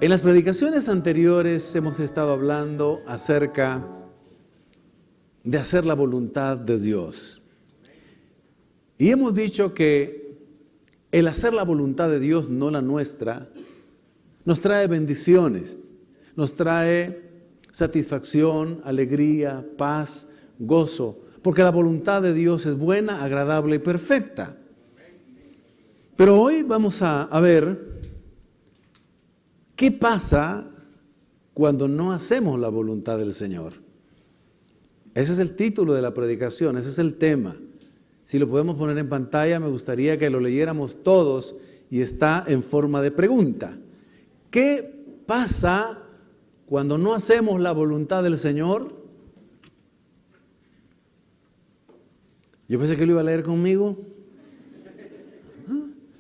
En las predicaciones anteriores hemos estado hablando acerca de hacer la voluntad de Dios. Y hemos dicho que el hacer la voluntad de Dios, no la nuestra, nos trae bendiciones, nos trae satisfacción, alegría, paz, gozo, porque la voluntad de Dios es buena, agradable y perfecta. Pero hoy vamos a ver qué pasa cuando no hacemos la voluntad del Señor. Ese es el título de la predicación, ese es el tema. Si lo podemos poner en pantalla, me gustaría que lo leyéramos todos y está en forma de pregunta. ¿Qué pasa cuando no hacemos la voluntad del Señor? Yo pensé que lo iba a leer conmigo.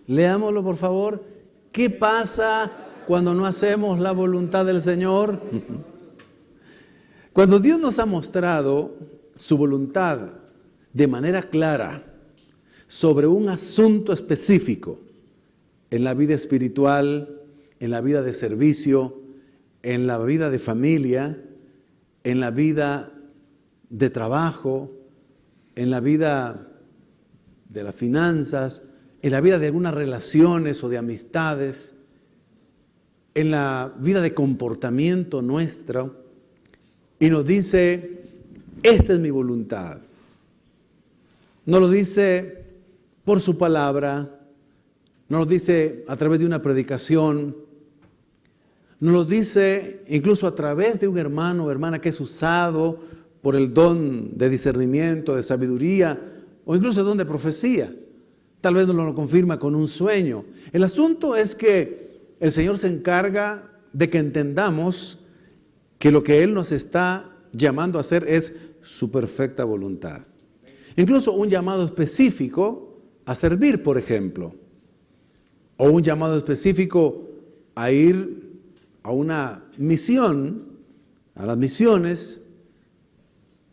Leámoslo, por favor. ¿Qué pasa cuando no hacemos la voluntad del Señor? Cuando Dios nos ha mostrado su voluntad de manera clara sobre un asunto específico en la vida espiritual, en la vida de servicio, en la vida de familia, en la vida de trabajo, en la vida de las finanzas, en la vida de algunas relaciones o de amistades, en la vida de comportamiento nuestro, y nos dice, esta es mi voluntad. Nos lo dice por su palabra, nos lo dice a través de una predicación, nos lo dice incluso a través de un hermano o hermana que es usado por el don de discernimiento, de sabiduría, o incluso el don de profecía. Tal vez nos lo confirma con un sueño. El asunto es que el Señor se encarga de que entendamos que lo que Él nos está llamando a hacer es su perfecta voluntad. Incluso un llamado específico a servir, por ejemplo, o un llamado específico a ir a una misión, a las misiones,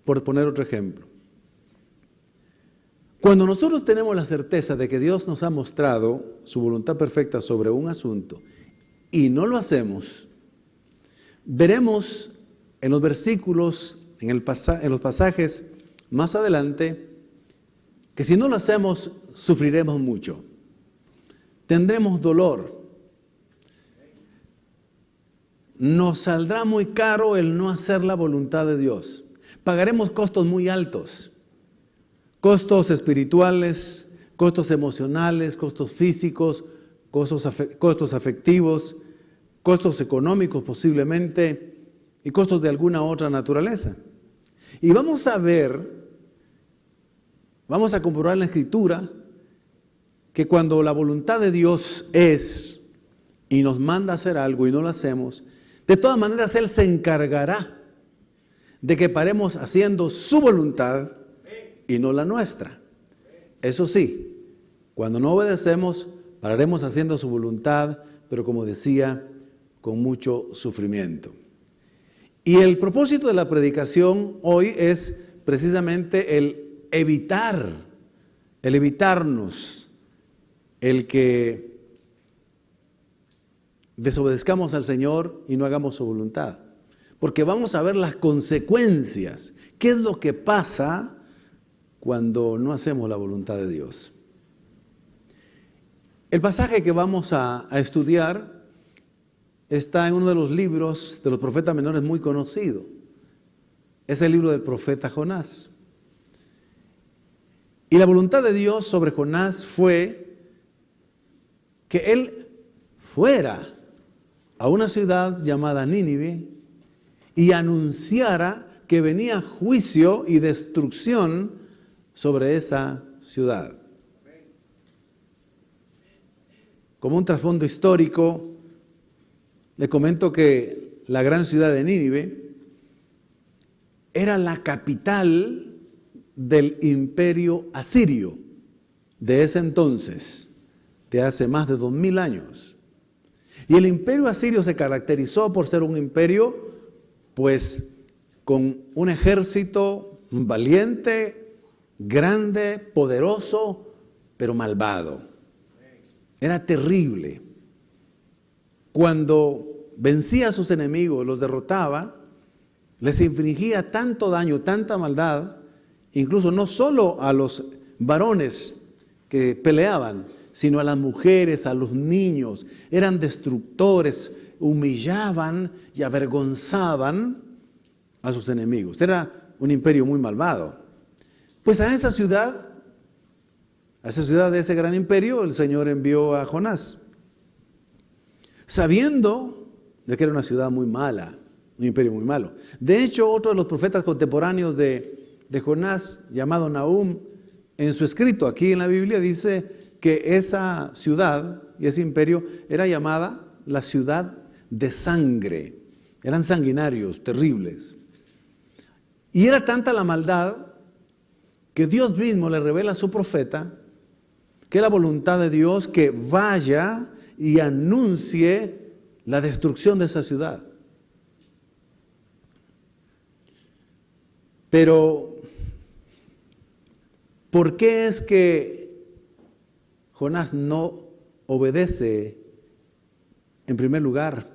por poner otro ejemplo. Cuando nosotros tenemos la certeza de que Dios nos ha mostrado su voluntad perfecta sobre un asunto y no lo hacemos, veremos en los versículos, en los pasajes más adelante, que si no lo hacemos, sufriremos mucho. Tendremos dolor. Nos saldrá muy caro el no hacer la voluntad de Dios. Pagaremos costos muy altos. Costos espirituales, costos emocionales, costos físicos, costos afectivos, costos económicos posiblemente y costos de alguna otra naturaleza. Y vamos a ver, vamos a comprobar en la Escritura que cuando la voluntad de Dios es y nos manda a hacer algo y no lo hacemos, de todas maneras Él se encargará de que paremos haciendo su voluntad y no la nuestra. Eso sí, cuando no obedecemos, pararemos haciendo su voluntad, pero como decía, con mucho sufrimiento. Y el propósito de la predicación hoy es precisamente el evitarnos, el que desobedezcamos al Señor y no hagamos su voluntad. Porque vamos a ver las consecuencias. ¿Qué es lo que pasa cuando no hacemos la voluntad de Dios? El pasaje que vamos a estudiar está en uno de los libros de los profetas menores muy conocido. Es el libro del profeta Jonás. Y la voluntad de Dios sobre Jonás fue que él fuera a una ciudad llamada Nínive y anunciara que venía juicio y destrucción sobre esa ciudad. Como un trasfondo histórico, le comento que la gran ciudad de Nínive era la capital del imperio asirio de ese entonces, de hace más de 2000 años. Y el imperio asirio se caracterizó por ser un imperio, pues, con un ejército valiente, grande, poderoso, pero malvado. Era terrible. Cuando vencía a sus enemigos, los derrotaba, les infligía tanto daño, tanta maldad, incluso no solo a los varones que peleaban, sino a las mujeres, a los niños. Eran destructores, humillaban y avergonzaban a sus enemigos. Era un imperio muy malvado. Pues a esa ciudad de ese gran imperio, el Señor envió a Jonás, sabiendo de que era una ciudad muy mala, un imperio muy malo. De hecho, otro de los profetas contemporáneos de Jonás, llamado Nahum, en su escrito aquí en la Biblia dice que esa ciudad y ese imperio era llamada la ciudad de sangre. Eran sanguinarios, terribles. Y era tanta la maldad que Dios mismo le revela a su profeta que es la voluntad de Dios que vaya y anuncie la destrucción de esa ciudad. Pero, ¿por qué es que Jonás no obedece, en primer lugar,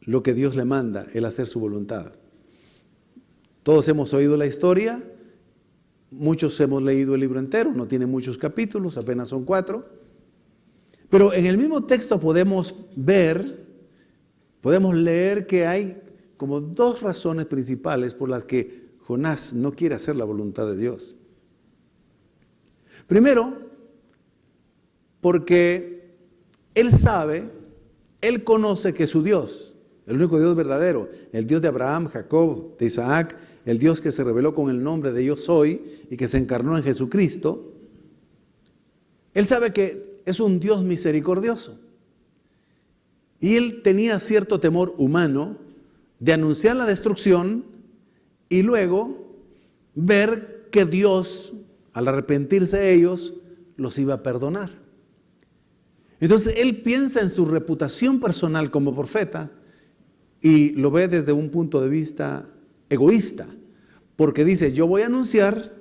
lo que Dios le manda, el hacer su voluntad? Todos hemos oído la historia, muchos hemos leído el libro entero, no tiene muchos capítulos, apenas son 4. Pero en el mismo texto podemos leer que hay como 2 razones principales por las que Jonás no quiere hacer la voluntad de Dios. Primero, porque él conoce que su Dios, el único Dios verdadero, el Dios de Abraham, Jacob, de Isaac, el Dios que se reveló con el nombre de Yo Soy y que se encarnó en Jesucristo, él sabe que es un Dios misericordioso. Y él tenía cierto temor humano de anunciar la destrucción y luego ver que Dios, al arrepentirse ellos, los iba a perdonar. Entonces él piensa en su reputación personal como profeta y lo ve desde un punto de vista egoísta, porque dice, yo voy a anunciar,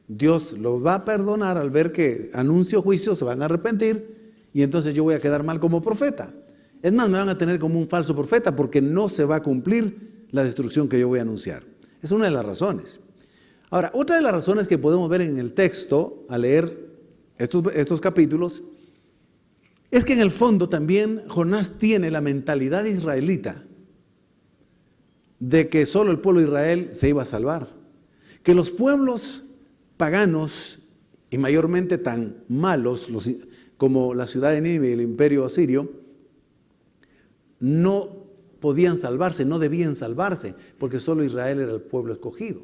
Dios los va a perdonar al ver que anuncio juicio, se van a arrepentir y entonces yo voy a quedar mal como profeta. Es más, me van a tener como un falso profeta porque no se va a cumplir la destrucción que yo voy a anunciar. Es una de las razones. Ahora, otra de las razones que podemos ver en el texto al leer estos capítulos es que en el fondo también Jonás tiene la mentalidad israelita de que solo el pueblo de Israel se iba a salvar, que los pueblos paganos y mayormente tan malos como la ciudad de Nínive y el imperio asirio no podían salvarse, no debían salvarse, porque solo Israel era el pueblo escogido.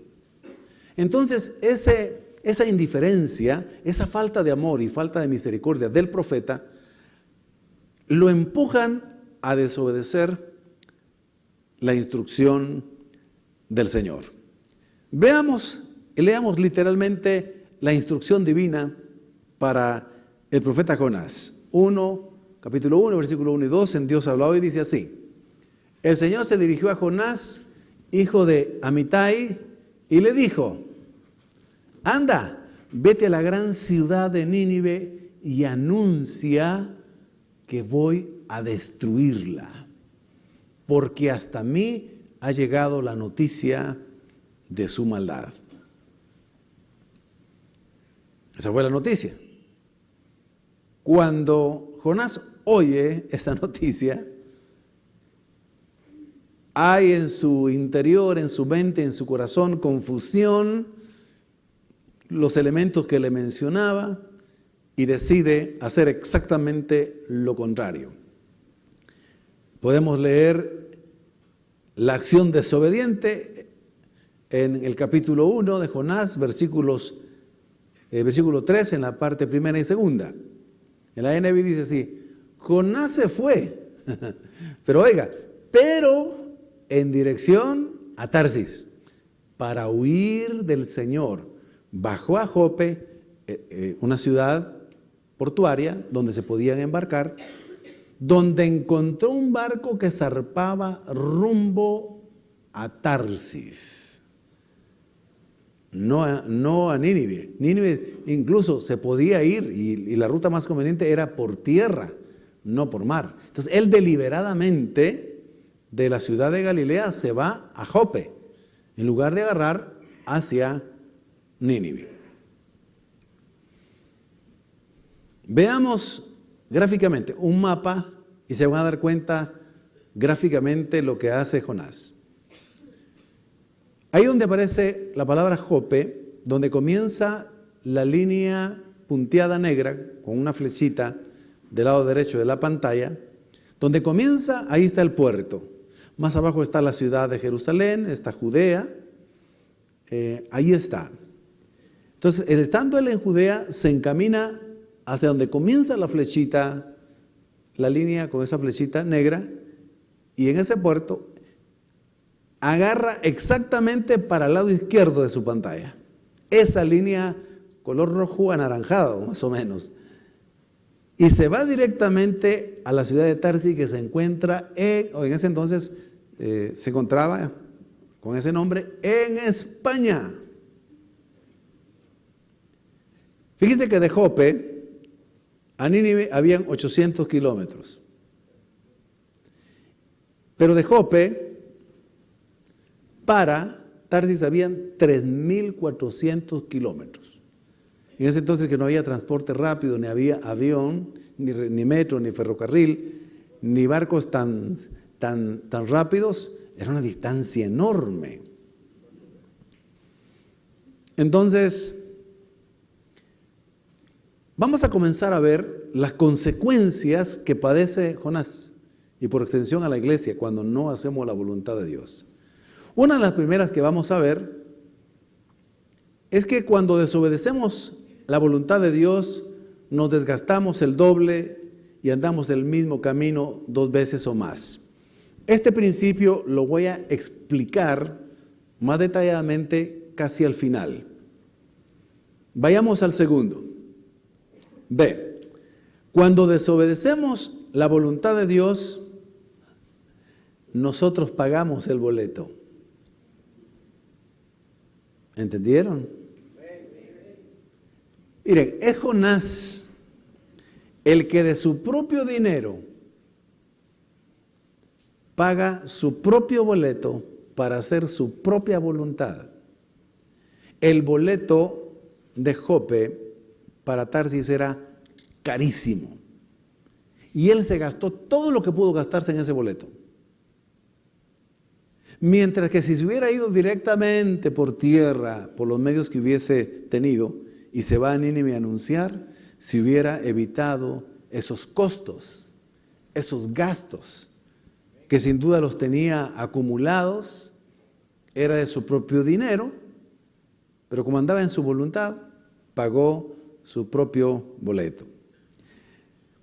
Entonces esa indiferencia, esa falta de amor y falta de misericordia del profeta lo empujan a desobedecer la instrucción del Señor. Leamos literalmente la instrucción divina para el profeta Jonás. Capítulo 1, versículo 1 y 2, en Dios habló y dice así: el Señor se dirigió a Jonás, hijo de Amitai, y le dijo: anda, vete a la gran ciudad de Nínive y anuncia que voy a destruirla, porque hasta mí ha llegado la noticia de su maldad. Esa fue la noticia. Cuando Jonás oye esa noticia, hay en su interior, en su mente, en su corazón, confusión, los elementos que le mencionaba, y decide hacer exactamente lo contrario. Podemos leer la acción desobediente en el capítulo 1 de Jonás, versículo 3, en la parte primera y segunda. En la NBI dice así: Jonás se fue, pero en dirección a Tarsis, para huir del Señor. Bajó a Jope, una ciudad portuaria donde se podían embarcar, donde encontró un barco que zarpaba rumbo a Tarsis, no a Nínive. Nínive incluso se podía ir y la ruta más conveniente era por tierra, no por mar. Entonces él deliberadamente de la ciudad de Galilea se va a Jope, en lugar de agarrar hacia Nínive. Veamos gráficamente un mapa y se van a dar cuenta gráficamente lo que hace Jonás. Ahí donde aparece la palabra Jope, donde comienza la línea punteada negra con una flechita del lado derecho de la pantalla, donde comienza, ahí está el puerto. Más abajo está la ciudad de Jerusalén, está Judea, ahí está. Entonces, estando él en Judea, se encamina hacia donde comienza la flechita, la línea con esa flechita negra, y en ese puerto agarra exactamente para el lado izquierdo de su pantalla. Esa línea color rojo anaranjado, más o menos. Y se va directamente a la ciudad de Tarsis, que se encuentra en ese entonces se encontraba con ese nombre en España. Fíjese que de Jope a Nínive habían 800 kilómetros. Pero de Jope para Tarsis habían 3.400 kilómetros. En ese entonces que no había transporte rápido, ni había avión, ni metro, ni ferrocarril, ni barcos tan rápidos, era una distancia enorme. Entonces, vamos a comenzar a ver las consecuencias que padece Jonás y por extensión a la iglesia cuando no hacemos la voluntad de Dios. Una de las primeras que vamos a ver es que cuando desobedecemos la voluntad de Dios, nos desgastamos el doble y andamos el mismo camino 2 veces o más. Este principio lo voy a explicar más detalladamente casi al final. Vayamos al segundo. B. Cuando desobedecemos la voluntad de Dios, nosotros pagamos el boleto. ¿Entendieron? Miren, es Jonás el que de su propio dinero paga su propio boleto para hacer su propia voluntad. El boleto de Jope para Tarsis era carísimo. Y él se gastó todo lo que pudo gastarse en ese boleto. Mientras que si se hubiera ido directamente por tierra, por los medios que hubiese tenido, y se va a Nínive a anunciar, se hubiera evitado esos costos, esos gastos, que sin duda los tenía acumulados, era de su propio dinero, pero como andaba en su voluntad, pagó su propio boleto.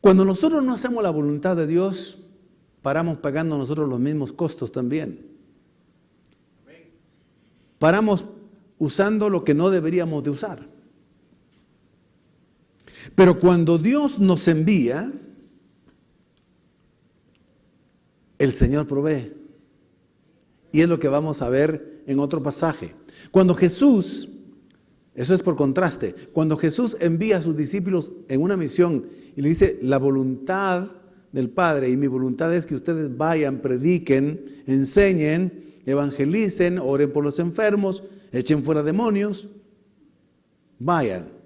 Cuando nosotros no hacemos la voluntad de Dios, paramos pagando nosotros los mismos costos también. Paramos usando lo que no deberíamos de usar. Pero cuando Dios nos envía, el Señor provee. Y es lo que vamos a ver en otro pasaje. Cuando Jesús, eso es por contraste, cuando Jesús envía a sus discípulos en una misión y le dice, la voluntad del Padre y mi voluntad es que ustedes vayan, prediquen, enseñen, evangelicen, oren por los enfermos, echen fuera demonios, vayan.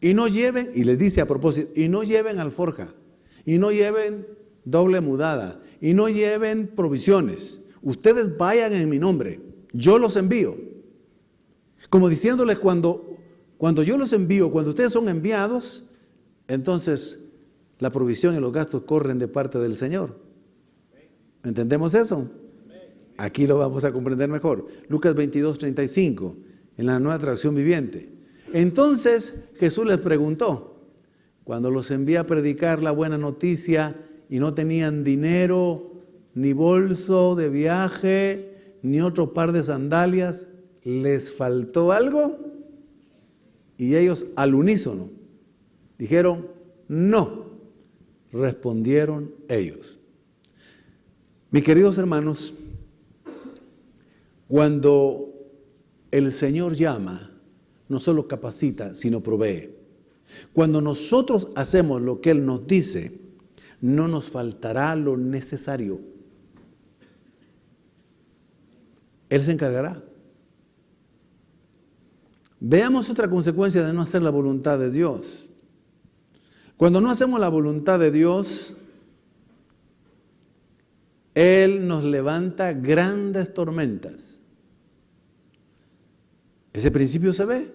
Y no lleven, y les dice a propósito, y no lleven alforja, y no lleven doble mudada, y no lleven provisiones. Ustedes vayan en mi nombre, yo los envío. Como diciéndoles, cuando yo los envío, cuando ustedes son enviados, entonces la provisión y los gastos corren de parte del Señor. ¿Entendemos eso? Aquí lo vamos a comprender mejor. Lucas 22:35, en la Nueva Traducción Viviente. Entonces Jesús les preguntó, cuando los envía a predicar la buena noticia y no tenían dinero, ni bolso de viaje, ni otro par de sandalias, ¿les faltó algo? Y ellos al unísono dijeron, no, respondieron ellos. Mis queridos hermanos, cuando el Señor llama, no solo capacita, sino provee. Cuando nosotros hacemos lo que Él nos dice, no nos faltará lo necesario. Él se encargará. Veamos otra consecuencia de no hacer la voluntad de Dios. Cuando no hacemos la voluntad de Dios, Él nos levanta grandes tormentas. Ese principio se ve.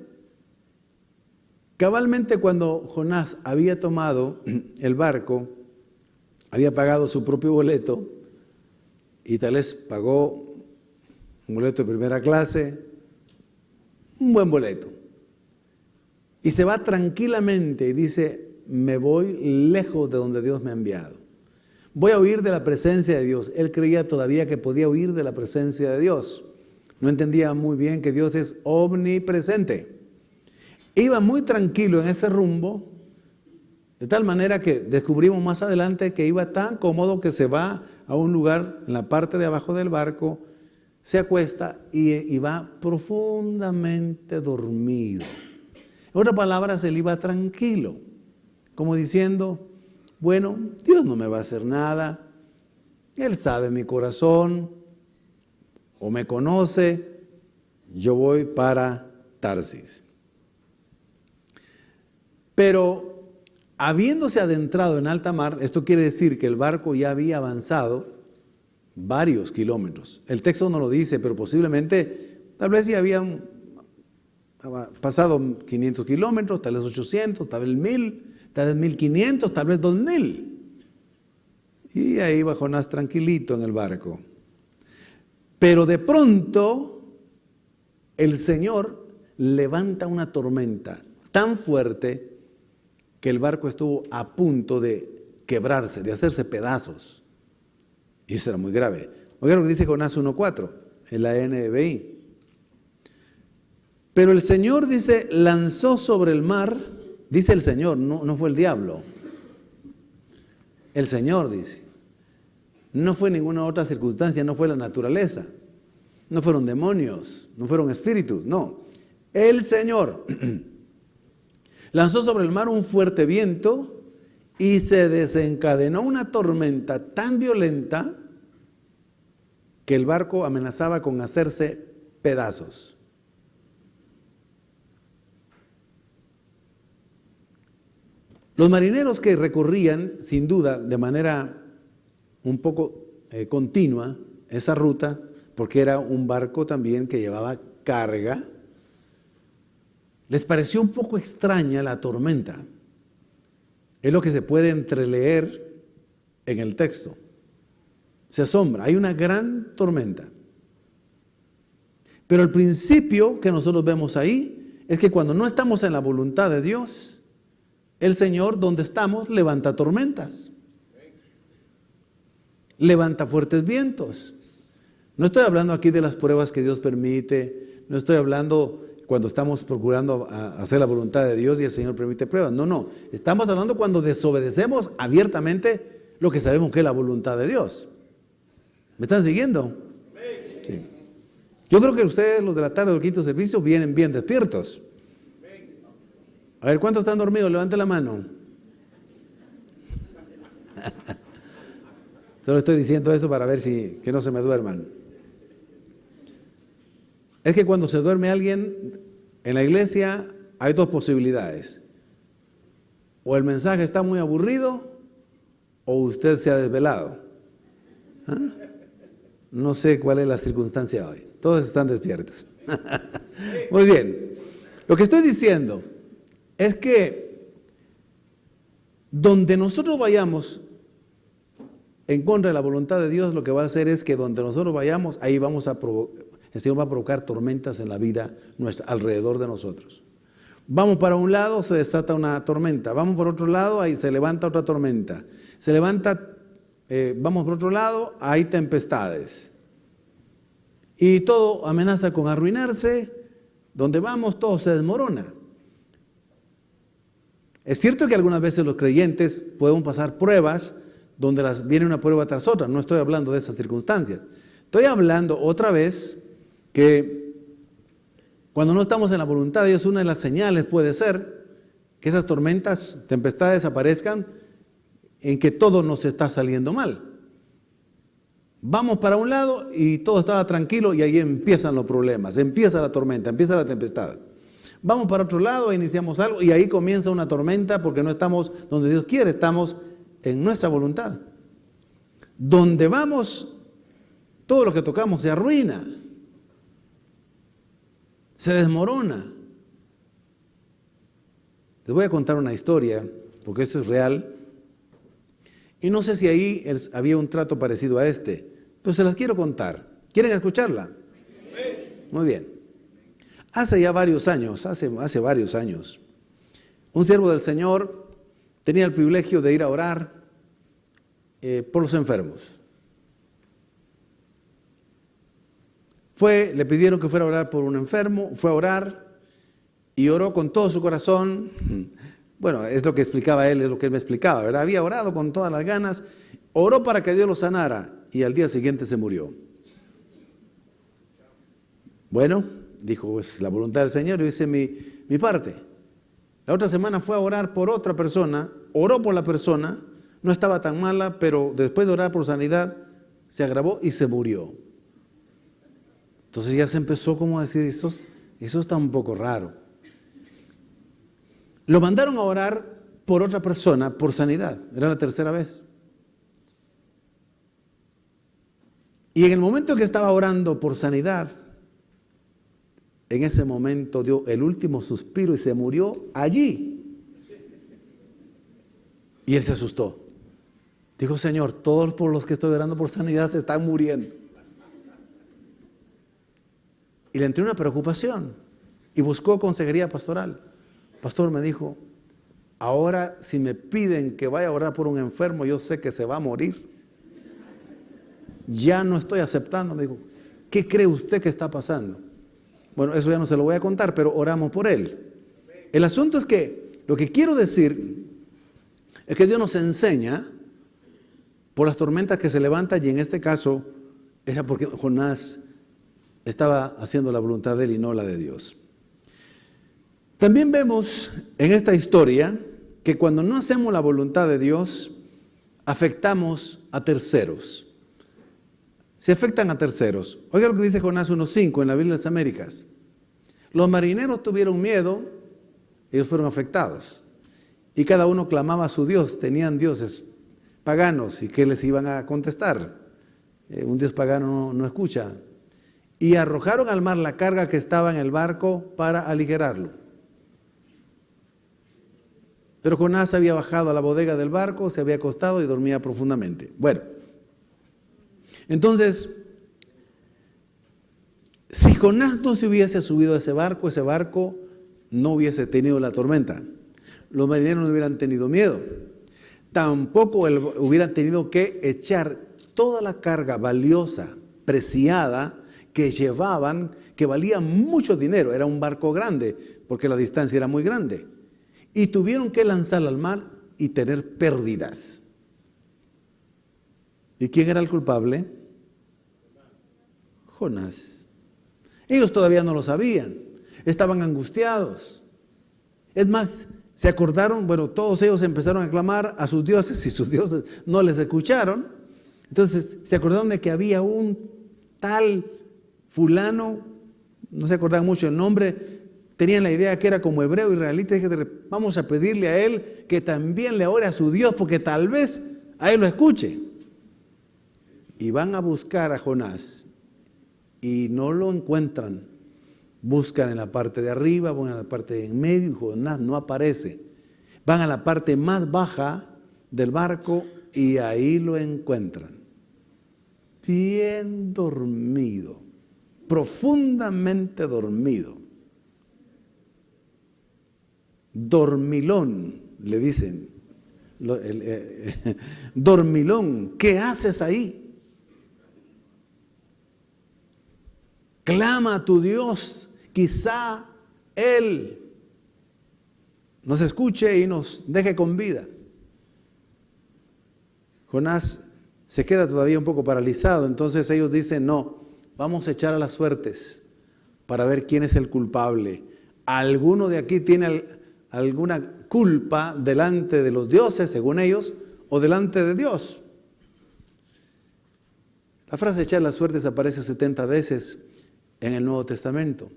Cabalmente cuando Jonás había tomado el barco, había pagado su propio boleto y tal vez pagó un boleto de primera clase, un buen boleto. Y se va tranquilamente y dice, me voy lejos de donde Dios me ha enviado. Voy a huir de la presencia de Dios. Él creía todavía que podía huir de la presencia de Dios. No entendía muy bien que Dios es omnipresente. Iba muy tranquilo en ese rumbo, de tal manera que descubrimos más adelante que iba tan cómodo que se va a un lugar en la parte de abajo del barco, se acuesta y va profundamente dormido. En otras palabras, él iba tranquilo, como diciendo, bueno, Dios no me va a hacer nada, Él sabe mi corazón, o me conoce, yo voy para Tarsis. Pero habiéndose adentrado en alta mar, esto quiere decir que el barco ya había avanzado varios kilómetros. El texto no lo dice, pero posiblemente, tal vez ya habían pasado 500 kilómetros, tal vez 800, tal vez 1000, tal vez 1500, tal vez 2000. Y ahí va Jonás tranquilito en el barco. Pero de pronto, el Señor levanta una tormenta tan fuerte que el barco estuvo a punto de quebrarse, de hacerse pedazos. Y eso era muy grave. Oigan lo que dice Jonás 1:4 en la NBI. Pero el Señor, dice, lanzó sobre el mar, dice el Señor, no fue el diablo. El Señor dice. No fue ninguna otra circunstancia, no fue la naturaleza. No fueron demonios, no fueron espíritus, no. El Señor lanzó sobre el mar un fuerte viento y se desencadenó una tormenta tan violenta que el barco amenazaba con hacerse pedazos. Los marineros que recorrían, sin duda, de manera un poco continua esa ruta, porque era un barco también que llevaba carga, les pareció un poco extraña la tormenta. Es lo que se puede entreleer en el texto. Se asombra, hay una gran tormenta. Pero el principio que nosotros vemos ahí es que cuando no estamos en la voluntad de Dios, el Señor, donde estamos, levanta tormentas. Levanta fuertes vientos. No estoy hablando aquí de las pruebas que Dios permite, no estoy hablando cuando estamos procurando hacer la voluntad de Dios y el Señor permite pruebas. No. Estamos hablando cuando desobedecemos abiertamente lo que sabemos que es la voluntad de Dios. ¿Me están siguiendo? Sí. Yo creo que ustedes, los de la tarde del quinto servicio, vienen bien despiertos. A ver, ¿cuántos están dormidos? Levante la mano. Solo estoy diciendo eso para ver que no se me duerman. Es que cuando se duerme alguien en la iglesia hay dos posibilidades. O el mensaje está muy aburrido o usted se ha desvelado. ¿Ah? No sé cuál es la circunstancia hoy. Todos están despiertos. Muy bien. Lo que estoy diciendo es que donde nosotros vayamos en contra de la voluntad de Dios, lo que va a hacer es que donde nosotros vayamos, ahí el Señor va a provocar tormentas en la vida nuestra, alrededor de nosotros. Vamos para un lado, se desata una tormenta. Vamos por otro lado, ahí se levanta otra tormenta. Vamos por otro lado, hay tempestades. Y todo amenaza con arruinarse. Donde vamos, todo se desmorona. Es cierto que algunas veces los creyentes podemos pasar pruebas donde viene una prueba tras otra. No estoy hablando de esas circunstancias. Estoy hablando otra vez que cuando no estamos en la voluntad de Dios, una de las señales puede ser que esas tormentas, tempestades aparezcan en que todo nos está saliendo mal. Vamos para un lado y todo estaba tranquilo y ahí empiezan los problemas, empieza la tormenta, empieza la tempestad. Vamos para otro lado, iniciamos algo y ahí comienza una tormenta porque no estamos donde Dios quiere, estamos en nuestra voluntad. Donde vamos, todo lo que tocamos se arruina, se desmorona. Les voy a contar una historia, porque esto es real. Y no sé si ahí había un trato parecido a este, pero se las quiero contar. ¿Quieren escucharla? Muy bien. Hace ya varios años, hace varios años, un siervo del Señor tenía el privilegio de ir a orar por los enfermos. Le pidieron que fuera a orar por un enfermo, fue a orar y oró con todo su corazón. Bueno, es lo que explicaba él, es lo que él me explicaba, ¿verdad? Había orado con todas las ganas, oró para que Dios lo sanara y al día siguiente se murió. Bueno, dijo, pues la voluntad del Señor, yo hice mi parte. La otra semana fue a orar por otra persona, oró por la persona, no estaba tan mala, pero después de orar por sanidad, se agravó y se murió. Entonces ya se empezó como a decir, eso está un poco raro. Lo mandaron a orar por otra persona, por sanidad, era la tercera vez. Y en el momento que estaba orando por sanidad, en ese momento dio el último suspiro y se murió allí. Y él se asustó. Dijo, Señor, todos por los que estoy orando por sanidad se están muriendo. Y le entró una preocupación y buscó consejería pastoral. Pastor, me dijo, ahora si me piden que vaya a orar por un enfermo, yo sé que se va a morir. Ya no estoy aceptando. Me dijo, ¿qué cree usted que está pasando? Bueno, eso ya no se lo voy a contar, pero oramos por él. El asunto es que lo que quiero decir es que Dios nos enseña por las tormentas que se levantan, y en este caso era porque Jonás estaba haciendo la voluntad de él y no la de Dios. También vemos en esta historia que cuando no hacemos la voluntad de Dios, afectamos a terceros. Se afectan a terceros. Oiga lo que dice Jonás 1:5 en la Biblia de las Américas. Los marineros tuvieron miedo, ellos fueron afectados. Y cada uno clamaba a su Dios, tenían dioses paganos, ¿y qué les iban a contestar? Un Dios pagano no escucha. Y arrojaron al mar la carga que estaba en el barco para aligerarlo. Pero Jonás había bajado a la bodega del barco, se había acostado y dormía profundamente. Bueno, entonces, si Jonás no se hubiese subido a ese barco no hubiese tenido la tormenta. Los marineros no hubieran tenido miedo. Tampoco hubieran tenido que echar toda la carga valiosa, preciada, que llevaban, que valía mucho dinero. Era un barco grande, porque la distancia era muy grande. Y tuvieron que lanzarla al mar y tener pérdidas. ¿Y quién era el culpable? Jonás. Ellos todavía no lo sabían. Estaban angustiados. Es más, se acordaron, todos ellos empezaron a clamar a sus dioses y sus dioses no les escucharon. Entonces se acordaron de que había un tal fulano, no se acordaban mucho el nombre, tenían la idea que era como hebreo israelita, y dije, vamos a pedirle a él que también le ore a su Dios, porque tal vez a él lo escuche. Y van a buscar a Jonás y no lo encuentran. Buscan en la parte de arriba, van a la parte de en medio y Jonás no aparece. Van a la parte más baja del barco y ahí lo encuentran. Bien dormido, profundamente dormido. Dormilón, le dicen. Dormilón, ¿qué haces ahí? Clama a tu Dios, quizá Él nos escuche y nos deje con vida. Jonás se queda todavía un poco paralizado, entonces ellos dicen, no, vamos a echar a las suertes para ver quién es el culpable. ¿Alguno de aquí tiene alguna culpa delante de los dioses, según ellos, o delante de Dios? La frase echar las suertes aparece 70 veces en el Nuevo Testamento.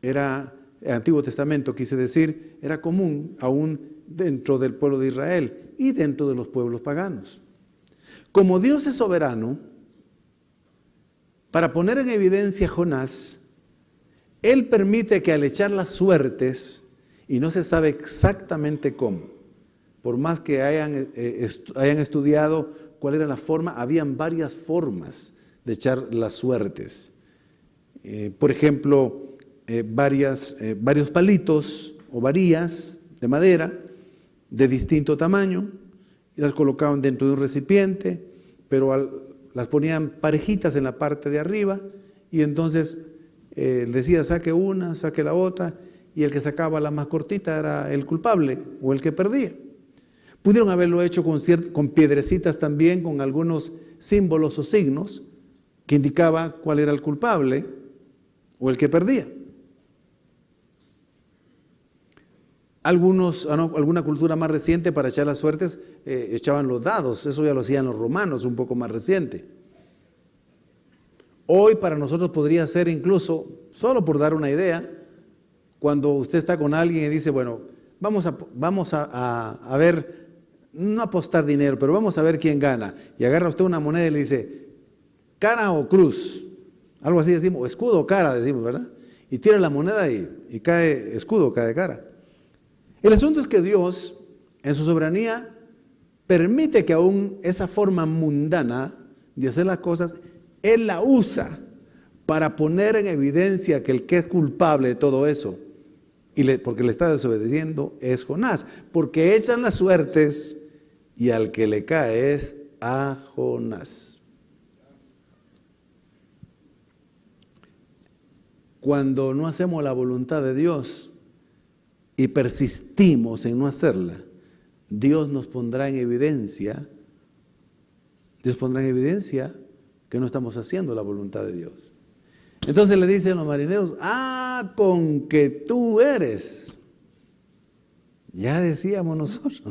El Antiguo Testamento, quise decir, era común aún dentro del pueblo de Israel y dentro de los pueblos paganos. Como Dios es soberano, para poner en evidencia a Jonás, Él permite que al echar las suertes, y no se sabe exactamente cómo, por más que hayan estudiado cuál era la forma, habían varias formas de echar las suertes. Por ejemplo, varios palitos o varillas de madera de distinto tamaño, y las colocaban dentro de un recipiente, pero las ponían parejitas en la parte de arriba, y entonces decía saque una, saque la otra, y el que sacaba la más cortita era el culpable o el que perdía. Pudieron haberlo hecho con piedrecitas también, con algunos símbolos o signos que indicaba cuál era el culpable o el que perdía. Alguna cultura más reciente para echar las suertes echaban los dados, eso ya lo hacían los romanos, un poco más reciente. Hoy para nosotros podría ser incluso, solo por dar una idea, cuando usted está con alguien y dice, bueno, vamos a ver, no apostar dinero, pero vamos a ver quién gana. Y agarra usted una moneda y le dice, cara o cruz, algo así decimos, o escudo o cara decimos, ¿verdad? Y tira la moneda y cae escudo, cae cara. El asunto es que Dios, en su soberanía, permite que aún esa forma mundana de hacer las cosas, Él la usa para poner en evidencia que el que es culpable de todo eso, porque le está desobedeciendo, es Jonás. Porque echan las suertes y al que le cae es a Jonás. Cuando no hacemos la voluntad de Dios y persistimos en no hacerla, Dios nos pondrá en evidencia, que no estamos haciendo la voluntad de Dios. Entonces le dicen los marineros, con que tú eres. Ya decíamos nosotros,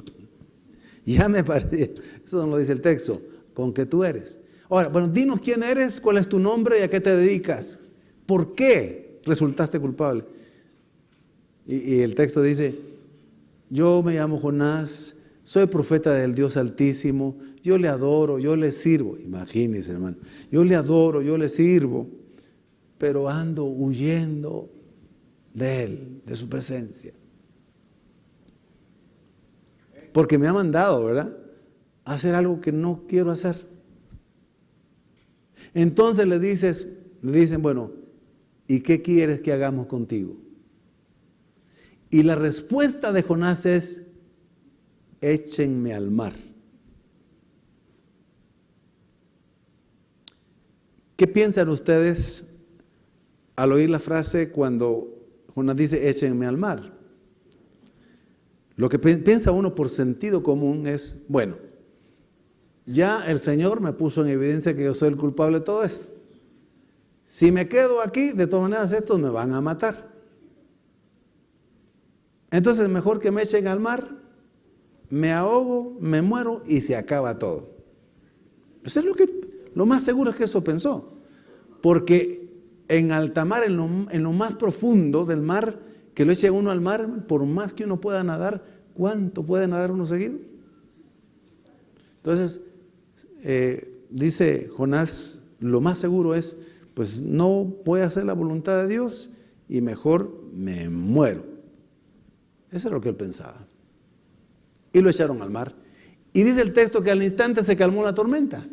ya me parecía, eso no lo dice el texto, con que tú eres. Ahora, bueno, dinos quién eres, cuál es tu nombre y a qué te dedicas. ¿Por qué resultaste culpable? Y el texto dice, yo me llamo Jonás, soy profeta del Dios Altísimo, yo le adoro, yo le sirvo. Imagínense, hermano, yo le adoro, yo le sirvo, pero ando huyendo de Él, de su presencia. Porque me ha mandado, ¿verdad?, a hacer algo que no quiero hacer. Entonces le dicen, bueno, ¿y qué quieres que hagamos contigo? Y la respuesta de Jonás es, échenme al mar. ¿Qué piensan ustedes al oír la frase cuando Jonás dice, échenme al mar? Lo que piensa uno por sentido común es, bueno, ya el Señor me puso en evidencia que yo soy el culpable de todo esto. Si me quedo aquí, de todas maneras estos me van a matar. Entonces mejor que me echen al mar, me ahogo, me muero y se acaba todo. Eso es lo más seguro es que eso pensó. Porque en alta mar, en lo más profundo del mar, que lo eche uno al mar, por más que uno pueda nadar, ¿cuánto puede nadar uno seguido? Entonces, dice Jonás, lo más seguro es, pues no voy a hacer la voluntad de Dios y mejor me muero. Eso es lo que él pensaba. Y lo echaron al mar. Y dice el texto que al instante se calmó la tormenta.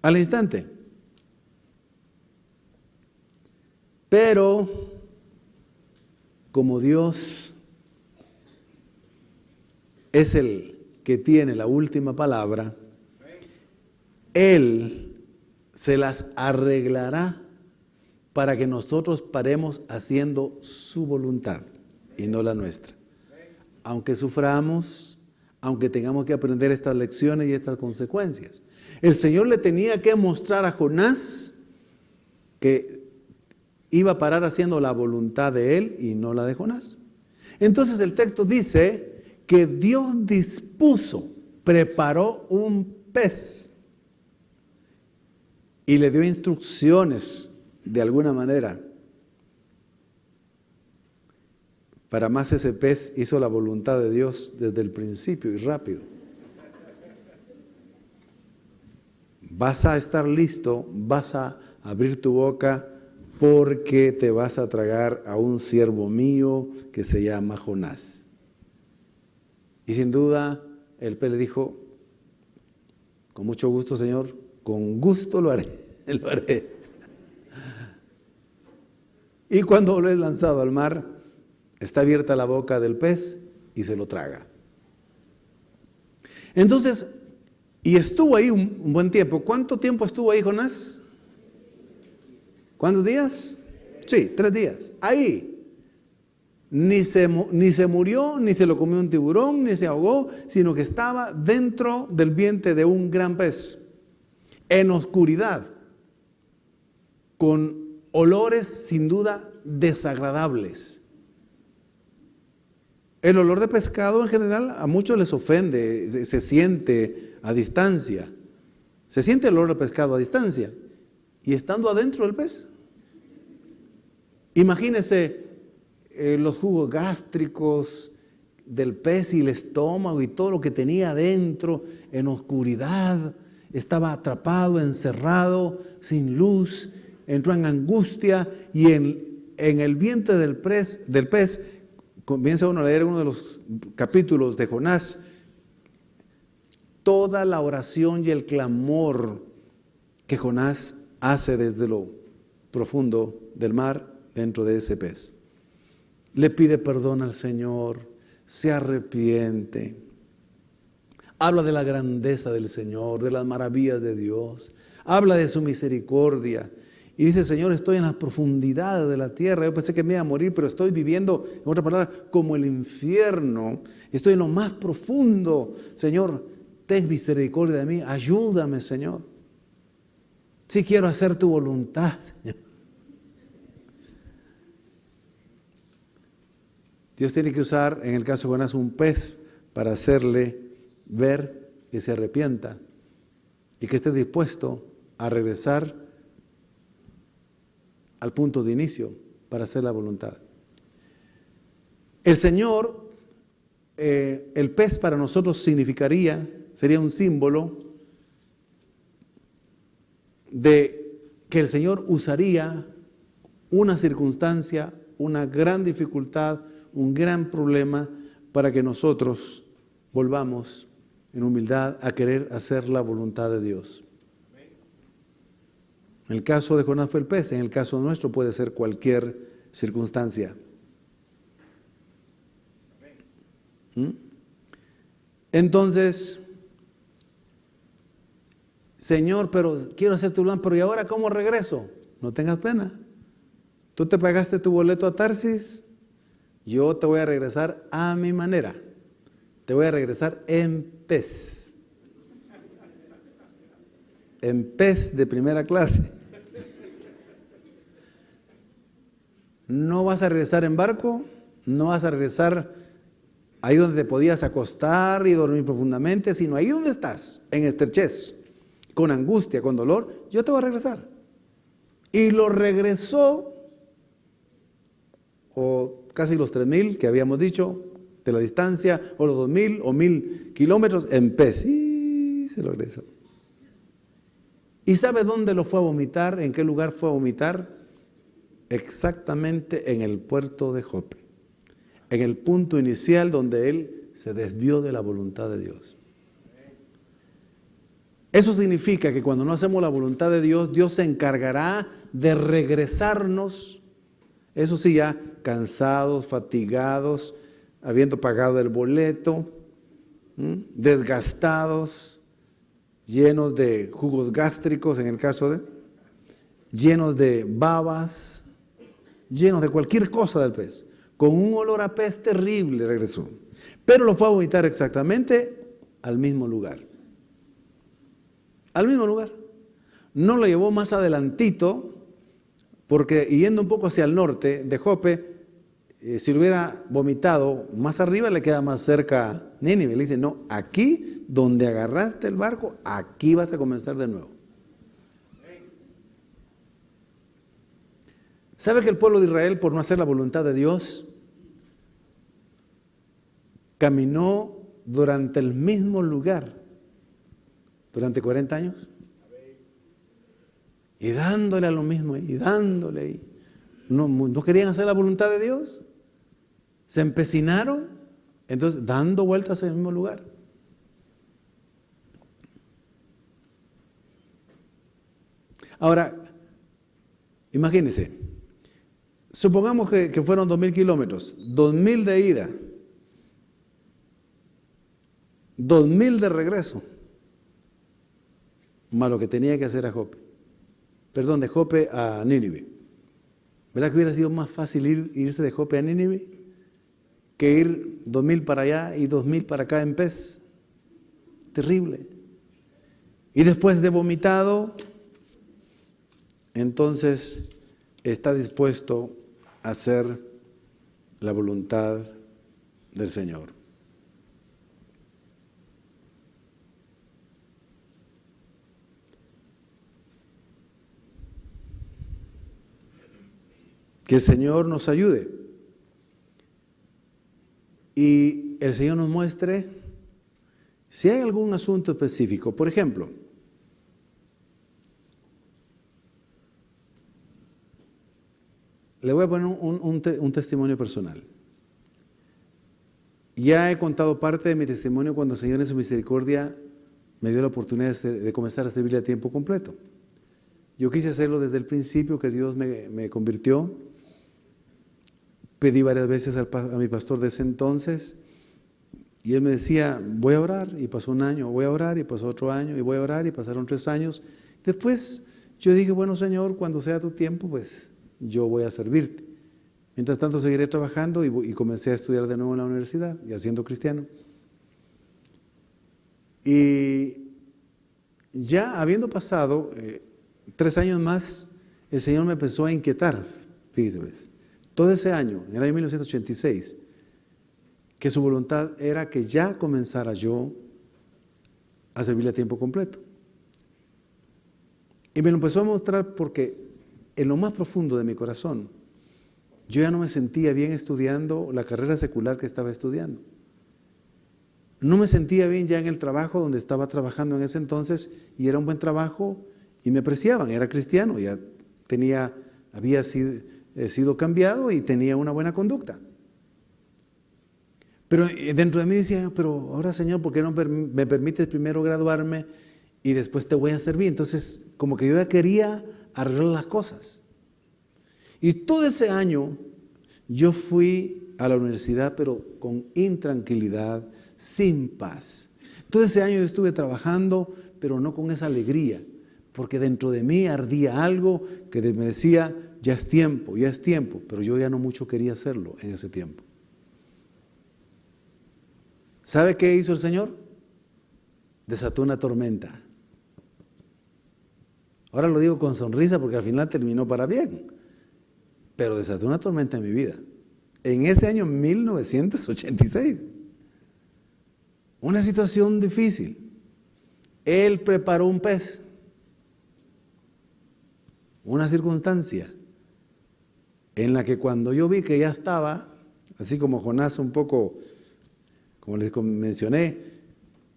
Al instante. Pero, como Dios es el que tiene la última palabra, Él se las arreglará para que nosotros paremos haciendo su voluntad y no la nuestra. Aunque suframos, aunque tengamos que aprender estas lecciones y estas consecuencias. El Señor le tenía que mostrar a Jonás que iba a parar haciendo la voluntad de él y no la de Jonás. Entonces el texto dice que Dios dispuso, preparó un pez y le dio instrucciones de alguna manera. Para más, ese pez hizo la voluntad de Dios desde el principio y rápido. Vas a estar listo, vas a abrir tu boca porque te vas a tragar a un siervo mío que se llama Jonás. Y sin duda el pez le dijo: con mucho gusto, Señor, con gusto lo haré, lo haré. Y cuando lo es lanzado al mar, está abierta la boca del pez y se lo traga. Entonces, y estuvo ahí un buen tiempo. ¿Cuánto tiempo estuvo ahí Jonás? ¿Cuántos días? Sí, 3 días. Ahí. Ni se murió, ni se lo comió un tiburón, ni se ahogó, sino que estaba dentro del vientre de un gran pez, en oscuridad, con olores sin duda desagradables. El olor de pescado en general a muchos les ofende, se siente a distancia. Se siente el olor de pescado a distancia. Y estando adentro del pez, imagínese los jugos gástricos del pez y el estómago y todo lo que tenía adentro en oscuridad. Estaba atrapado, encerrado, sin luz, entró en angustia y en el vientre del pez, comienza uno a leer uno de los capítulos de Jonás, toda la oración y el clamor que Jonás hace desde lo profundo del mar dentro de ese pez. Le pide perdón al Señor, se arrepiente, habla de la grandeza del Señor, de las maravillas de Dios, habla de su misericordia y dice: Señor, estoy en las profundidades de la tierra, yo pensé que me iba a morir, pero estoy viviendo, en otra palabra, como el infierno, estoy en lo más profundo. Señor, ten misericordia de mí, ayúdame, Señor. Sí quiero hacer tu voluntad, Señor. Dios tiene que usar, en el caso de Jonás, un pez para hacerle ver que se arrepienta y que esté dispuesto a regresar al punto de inicio para hacer la voluntad. El Señor, el pez para nosotros sería un símbolo de que el Señor usaría una circunstancia, una gran dificultad, un gran problema para que nosotros volvamos en humildad a querer hacer la voluntad de Dios. En el caso de Jonás fue el pez, en el caso nuestro puede ser cualquier circunstancia. Entonces, Señor, pero quiero hacer tu plan, pero ¿y ahora cómo regreso? No tengas pena. Tú te pagaste tu boleto a Tarsis, yo te voy a regresar a mi manera. Te voy a regresar en pez. En pez de primera clase. No vas a regresar en barco, no vas a regresar ahí donde te podías acostar y dormir profundamente, sino ahí donde estás, en estrechez, con angustia, con dolor, yo te voy a regresar. Y lo regresó, o casi los 3,000 que habíamos dicho, de la distancia, o los 2,000 o 1,000 kilómetros en pez. Y se lo regresó. ¿Y sabe dónde lo fue a vomitar? ¿En qué lugar fue a vomitar? Exactamente en el puerto de Jope, en el punto inicial donde él se desvió de la voluntad de Dios. Eso significa que cuando no hacemos la voluntad de Dios, Dios se encargará de regresarnos, eso sí, ya cansados, fatigados, habiendo pagado el boleto, desgastados, llenos de jugos gástricos en el caso de, llenos de babas, llenos de cualquier cosa del pez, con un olor a pez terrible regresó. Pero lo fue a vomitar exactamente al mismo lugar. Al mismo lugar. No lo llevó más adelantito, porque yendo un poco hacia el norte de Jope, si lo hubiera vomitado más arriba, le queda más cerca Nínive. Le dice, no, aquí donde agarraste el barco, aquí vas a comenzar de nuevo. ¿Sabe que el pueblo de Israel, por no hacer la voluntad de Dios, caminó durante el mismo lugar durante 40 años? Y dándole a lo mismo, y dándole. No querían hacer la voluntad de Dios. Se empecinaron, entonces dando vueltas en el mismo lugar. Ahora, imagínense, supongamos que fueron 2,000 kilómetros, 2,000 de ida, 2,000 de regreso, más lo que tenía que hacer de Jope a Nínive. ¿Verdad que hubiera sido más fácil irse de Jope a Nínive que ir 2,000 para allá y 2,000 para acá en pez? Terrible. Y después de vomitado, entonces está dispuesto a hacer la voluntad del Señor. Que el Señor nos ayude y el Señor nos muestre si hay algún asunto específico. Por ejemplo, le voy a poner un testimonio personal. Ya he contado parte de mi testimonio cuando el Señor en su misericordia me dio la oportunidad de comenzar a servirle a tiempo completo. Yo quise hacerlo desde el principio que Dios me convirtió. Pedí varias veces a mi pastor de ese entonces y él me decía, voy a orar, y pasó un año, voy a orar, y pasó otro año, y voy a orar, y pasaron 3 años. Después yo dije, bueno, Señor, cuando sea tu tiempo, pues yo voy a servirte. Mientras tanto seguiré trabajando y comencé a estudiar de nuevo en la universidad, ya siendo cristiano. Y ya habiendo pasado 3 años más, el Señor me empezó a inquietar, fíjese, ¿ves? Todo ese año, en el año 1986, que su voluntad era que ya comenzara yo a servirle a tiempo completo. Y me lo empezó a mostrar porque en lo más profundo de mi corazón, yo ya no me sentía bien estudiando la carrera secular que estaba estudiando. No me sentía bien ya en el trabajo donde estaba trabajando en ese entonces, y era un buen trabajo y me apreciaban, era cristiano, ya había sido cambiado y tenía una buena conducta. Pero dentro de mí decía, pero ahora, Señor, ¿por qué no me permites primero graduarme y después te voy a servir? Entonces, como que yo ya quería arreglar las cosas. Y todo ese año yo fui a la universidad, pero con intranquilidad, sin paz. Todo ese año yo estuve trabajando, pero no con esa alegría, porque dentro de mí ardía algo que me decía, ya es tiempo, pero yo ya no mucho quería hacerlo en ese tiempo. ¿Sabe qué hizo el Señor? Desató una tormenta. Ahora lo digo con sonrisa porque al final terminó para bien, pero desató una tormenta en mi vida. En ese año 1986. Una situación difícil. Él preparó un pez. Una circunstancia en la que cuando yo vi que ya estaba, así como Jonás un poco, como les mencioné,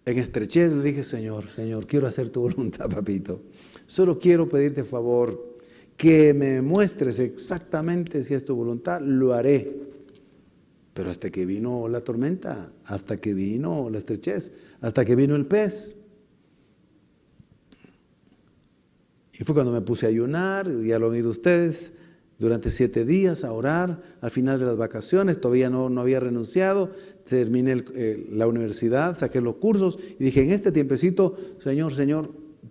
en estrechez, le dije, Señor, quiero hacer tu voluntad, papito. Solo quiero pedirte favor, que me muestres exactamente si es tu voluntad, lo haré. Pero hasta que vino la tormenta, hasta que vino la estrechez, hasta que vino el pez. Y fue cuando me puse a ayunar, ya lo han oído ustedes, durante 7 días a orar, al final de las vacaciones, todavía no había renunciado, terminé la universidad, saqué los cursos y dije, en este tiempecito, Señor,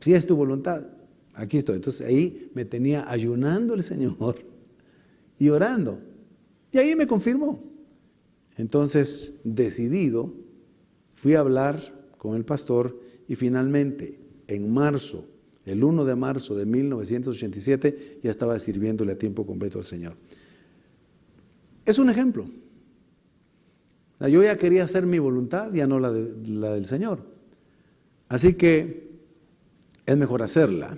si es tu voluntad, aquí estoy. Entonces ahí me tenía ayunando el Señor y orando. Y ahí me confirmó. Entonces, decidido, fui a hablar con el pastor y finalmente, en marzo, el 1 de marzo de 1987, ya estaba sirviéndole a tiempo completo al Señor. Es un ejemplo. Yo ya quería hacer mi voluntad, ya no la del Señor. Así que es mejor hacerla.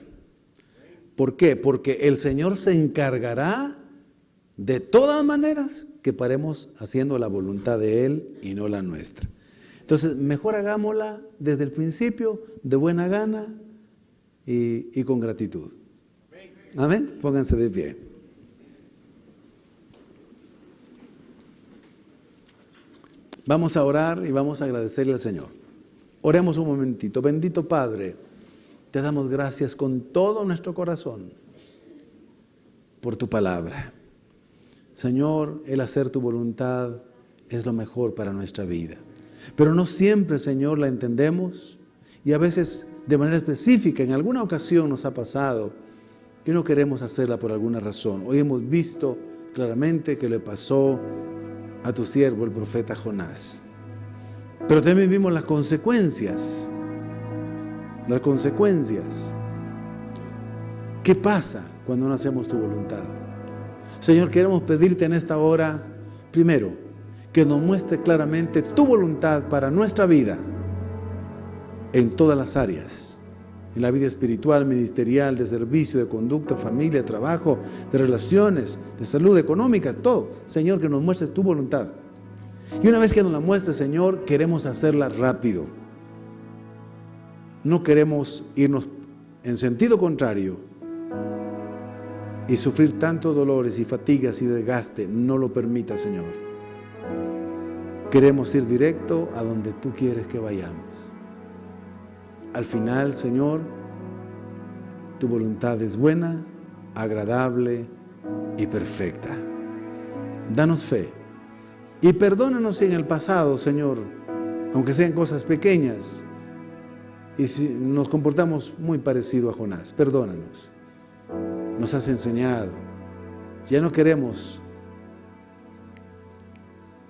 ¿Por qué? Porque el Señor se encargará de todas maneras que paremos haciendo la voluntad de Él y no la nuestra. Entonces, mejor hagámosla desde el principio, de buena gana y con gratitud. Amén. Pónganse de pie. Vamos a orar y vamos a agradecerle al Señor. Oremos un momentito. Bendito Padre, te damos gracias con todo nuestro corazón por tu palabra. Señor, el hacer tu voluntad es lo mejor para nuestra vida. Pero no siempre, Señor, la entendemos y a veces de manera específica, en alguna ocasión nos ha pasado que no queremos hacerla por alguna razón. Hoy hemos visto claramente que le pasó a tu siervo, el profeta Jonás. Pero también vimos las consecuencias. Las consecuencias. ¿Qué pasa cuando no hacemos tu voluntad? Señor, queremos pedirte en esta hora, primero, que nos muestre claramente tu voluntad para nuestra vida, en todas las áreas, en la vida espiritual, ministerial, de servicio, de conducta, familia, trabajo, de relaciones, de salud económica, todo. Señor, que nos muestres tu voluntad. Y una vez que nos la muestres, Señor, queremos hacerla rápido. No queremos irnos en sentido contrario y sufrir tantos dolores y fatigas y desgaste. No lo permita, Señor. Queremos ir directo a donde tú quieres que vayamos. Al final, Señor, tu voluntad es buena, agradable y perfecta. Danos fe y perdónanos si en el pasado, Señor, aunque sean cosas pequeñas, y si nos comportamos muy parecido a Jonás, perdónanos. Nos has enseñado. Ya no queremos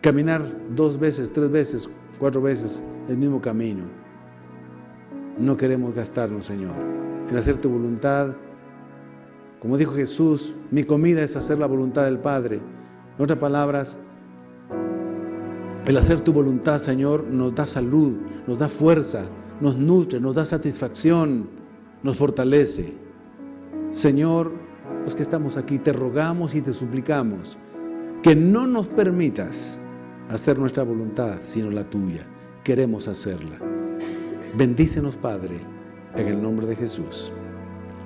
caminar 2 veces, 3 veces, 4 veces el mismo camino. No queremos gastarnos, Señor, en hacer tu voluntad. Como dijo Jesús, mi comida es hacer la voluntad del Padre. En otras palabras, el hacer tu voluntad, Señor, nos da salud, nos da fuerza, nos nutre, nos da satisfacción, nos fortalece. Señor, los que estamos aquí, te rogamos y te suplicamos que no nos permitas hacer nuestra voluntad, sino la tuya. Queremos hacerla. Bendícenos, Padre, en el nombre de Jesús.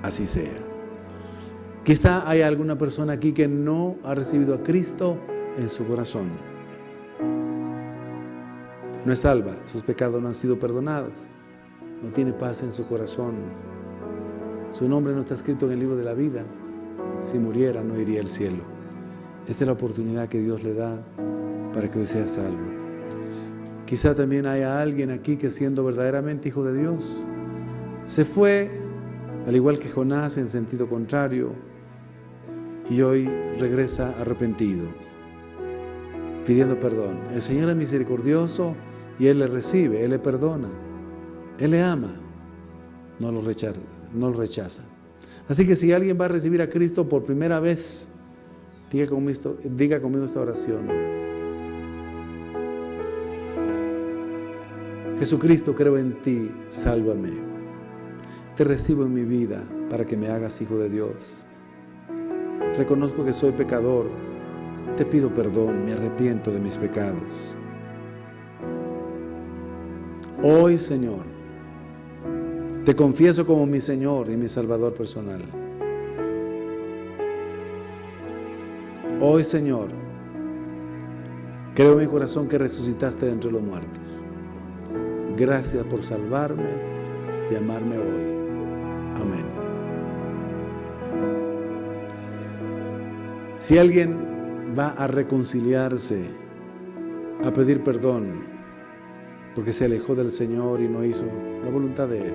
Así sea. Quizá haya alguna persona aquí que no ha recibido a Cristo en su corazón. No es salva, sus pecados no han sido perdonados. No tiene paz en su corazón. Su nombre no está escrito en el libro de la vida. Si muriera, no iría al cielo. Esta es la oportunidad que Dios le da para que hoy sea salvo. Quizá también haya alguien aquí que, siendo verdaderamente hijo de Dios, se fue, al igual que Jonás, en sentido contrario, y hoy regresa arrepentido, pidiendo perdón. El Señor es misericordioso y Él le recibe, Él le perdona, Él le ama, no lo rechaza. Así que si alguien va a recibir a Cristo por primera vez, diga conmigo esta oración. Jesucristo, creo en ti, sálvame. Te recibo en mi vida para que me hagas hijo de Dios. Reconozco que soy pecador. Te pido perdón, me arrepiento de mis pecados. Hoy, Señor, te confieso como mi Señor y mi Salvador personal. Hoy, Señor, creo en mi corazón que resucitaste de entre los muertos. Gracias por salvarme y amarme hoy. Amén. Si alguien va a reconciliarse, a pedir perdón, porque se alejó del Señor y no hizo la voluntad de Él,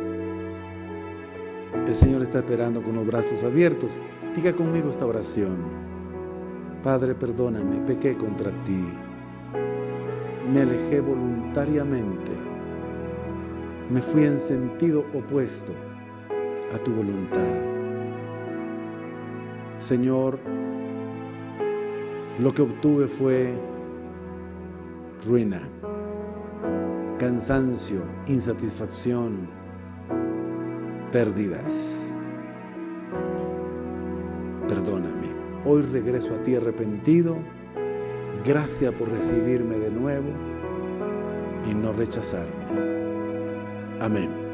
el Señor está esperando con los brazos abiertos. Diga conmigo esta oración. Padre, perdóname, pequé contra ti. Me alejé voluntariamente. Me fui en sentido opuesto a tu voluntad. Señor, lo que obtuve fue ruina, cansancio, insatisfacción, pérdidas. Perdóname, hoy regreso a ti arrepentido. Gracias por recibirme de nuevo y no rechazarme. Amén.